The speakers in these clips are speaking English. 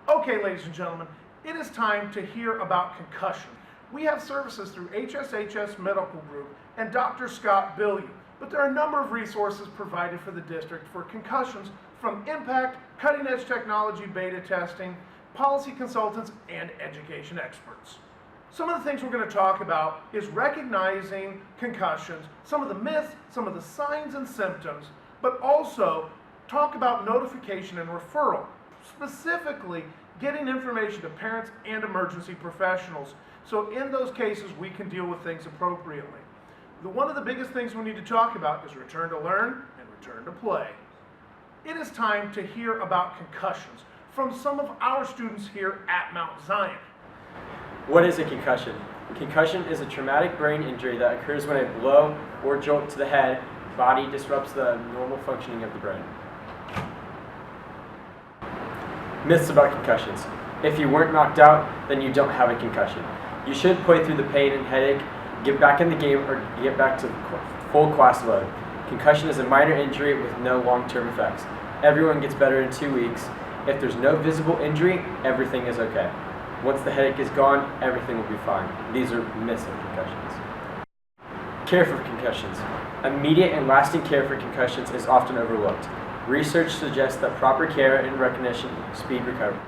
Okay, ladies and gentlemen, it is time to hear about concussion. We have services through HSHS Medical Group and Dr. Scott Billion, but there are a number of resources provided for the district for concussions, from impact, cutting-edge technology beta testing, policy consultants, and education experts. Some of the things we're going to talk about is recognizing concussions, some of the myths, some of the signs and symptoms, but also talk about notification and referral, specifically getting information to parents and emergency professionals. So in those cases, we can deal with things appropriately. One of the biggest things we need to talk about is return to learn and return to play. It is time to hear about concussions from some of our students here at Mount Zion. What is a concussion? Concussion is a traumatic brain injury that occurs when a blow or jolt to the head body disrupts the normal functioning of the brain. Myths about concussions. If you weren't knocked out, then you don't have a concussion. You should play through the pain and headache, get back in the game, or get back to full class load. Concussion is a minor injury with no long-term effects. Everyone gets better in 2 weeks. If there's no visible injury, everything is okay. Once the headache is gone, everything will be fine. These are myths of concussions. Care for concussions. Immediate and lasting care for concussions is often overlooked. Research suggests that proper care and recognition speed recovery.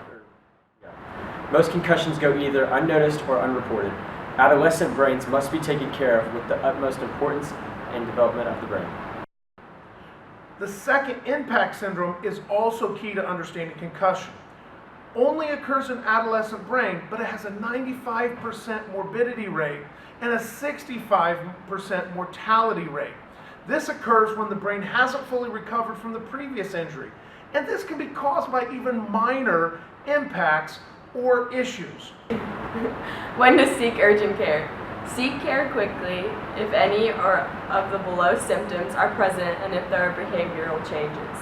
Most concussions go either unnoticed or unreported. Adolescent brains must be taken care of with the utmost importance and development of the brain. The second, impact syndrome, is also key to understanding concussion. Only occurs in adolescent brain, but it has a 95% morbidity rate and a 65% mortality rate. This occurs when the brain hasn't fully recovered from the previous injury, and this can be caused by even minor impacts or issues. When to seek urgent care. Seek care quickly if any or of the below symptoms are present and if there are behavioral changes.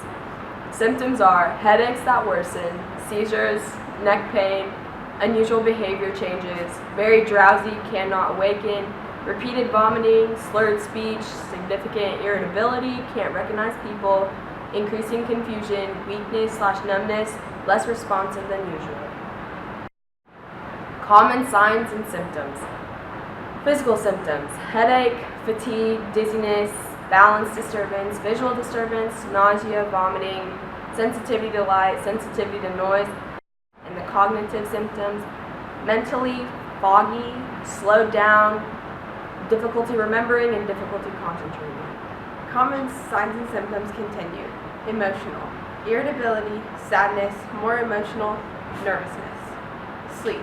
Symptoms are headaches that worsen, seizures, neck pain, unusual behavior changes, very drowsy, cannot awaken, repeated vomiting, slurred speech, significant irritability, can't recognize people, increasing confusion, weakness/numbness, less responsive than usual. Common signs and symptoms. Physical symptoms: headache, fatigue, dizziness, balance disturbance, visual disturbance, nausea, vomiting, sensitivity to light, sensitivity to noise. And the cognitive symptoms: mentally foggy, slowed down, difficulty remembering, and difficulty concentrating. Common signs and symptoms continue. Emotional: irritability, sadness, more emotional, nervousness. Sleep: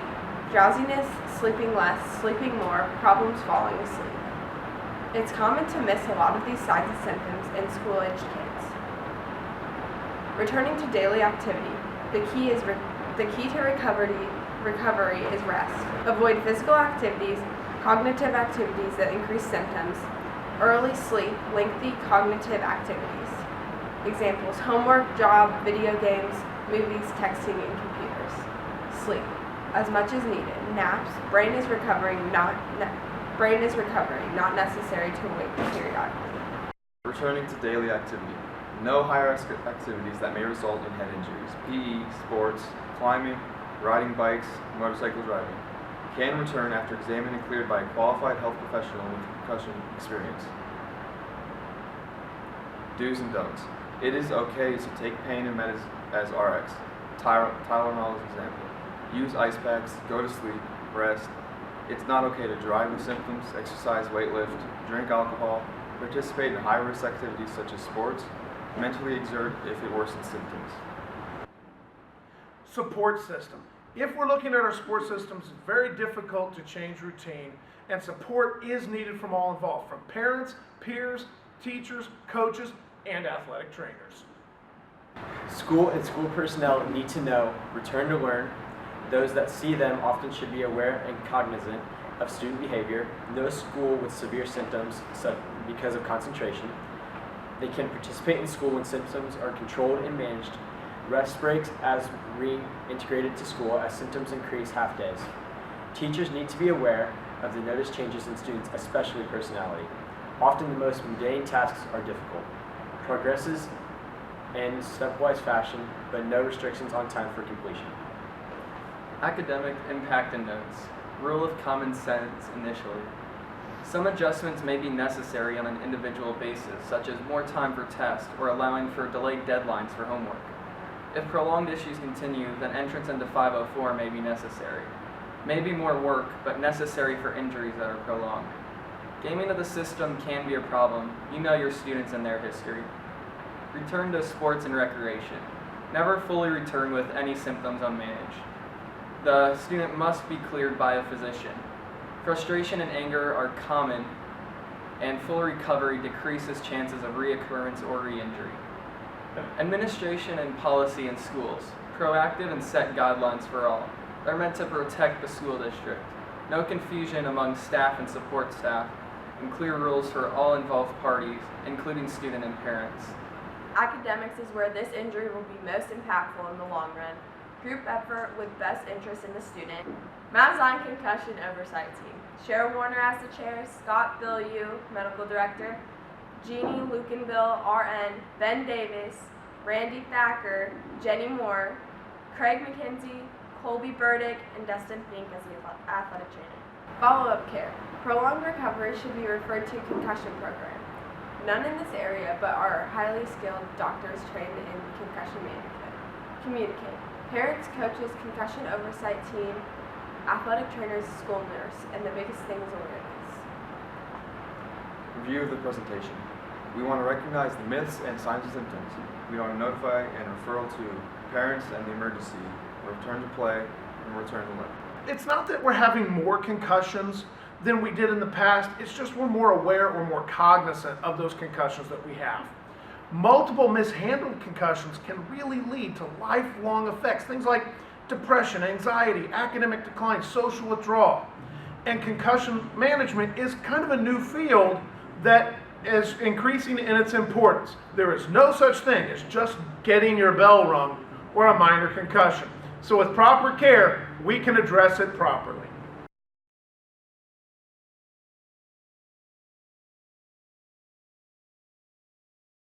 drowsiness, sleeping less, sleeping more, problems falling asleep. It's common to miss a lot of these signs and symptoms in school-aged kids. Returning to daily activity. The key to recovery is rest. Avoid physical activities, cognitive activities that increase symptoms, early sleep, lengthy cognitive activities. Examples: homework, job, video games, movies, texting, and computers. Sleep as much as needed. Naps. Brain is recovering, not necessary to awaken periodically. Returning to daily activity. No high-risk activities that may result in head injuries. PE, sports, climbing, riding bikes, motorcycle driving. Can return after examined and cleared by a qualified health professional with concussion experience. Do's and don'ts. It is okay to take pain and meds as RX. Tylenol is an example. Use ice packs, go to sleep, rest. It's not okay to drive with symptoms, exercise, weightlift, drink alcohol, participate in high-risk activities such as sports, mentally exert if it worsens symptoms. Support system. If we're looking at our support systems, it's very difficult to change routine, and support is needed from all involved, from parents, peers, teachers, coaches, and athletic trainers. School and school personnel need to know return to learn. Those that see them often should be aware and cognizant of student behavior. No school with severe symptoms because of concentration. They can participate in school when symptoms are controlled and managed. Rest breaks as reintegrated to school as symptoms increase half days. Teachers need to be aware of the noticed changes in students, especially personality. Often the most mundane tasks are difficult. Progresses in stepwise fashion, but no restrictions on time for completion. Academic impact and notes. Rule of common sense initially. Some adjustments may be necessary on an individual basis, such as more time for tests or allowing for delayed deadlines for homework. If prolonged issues continue, then entrance into 504 may be necessary. Maybe more work, but necessary for injuries that are prolonged. Gaming of the system can be a problem. You know your students and their history. Return to sports and recreation. Never fully return with any symptoms unmanaged. The student must be cleared by a physician. Frustration and anger are common, and full recovery decreases chances of reoccurrence or re-injury. Administration and policy in schools. Proactive and set guidelines for all. They're meant to protect the school district. No confusion among staff and support staff, and clear rules for all involved parties, including student and parents. Academics is where this injury will be most impactful in the long run. Group effort with best interest in the student. Mount Zion Concussion Oversight Team. Cheryl Warner as the chair, Scott Billieu, Medical Director, Jeannie Lucanville, RN, Ben Davis, Randy Thacker, Jenny Moore, Craig McKenzie, Colby Burdick, and Dustin Fink as the athletic trainer. Follow-up care. Prolonged recovery should be referred to concussion program. None in this area, but are highly skilled doctors trained in concussion management. Communicate. Parents, coaches, concussion oversight team, athletic trainers, school nurse, and the biggest thing is awareness. Review of the presentation. We want to recognize the myths and signs and symptoms. We want to notify and referral to parents and the emergency, return to play, and return to learn. It's not that we're having more concussions than we did in the past, it's just we're more aware or more cognizant of those concussions that we have. Multiple mishandled concussions can really lead to lifelong effects, things like depression, anxiety, academic decline, social withdrawal. And concussion management is kind of a new field that is increasing in its importance. There is no such thing as just getting your bell rung or a minor concussion. So with proper care, we can address it properly.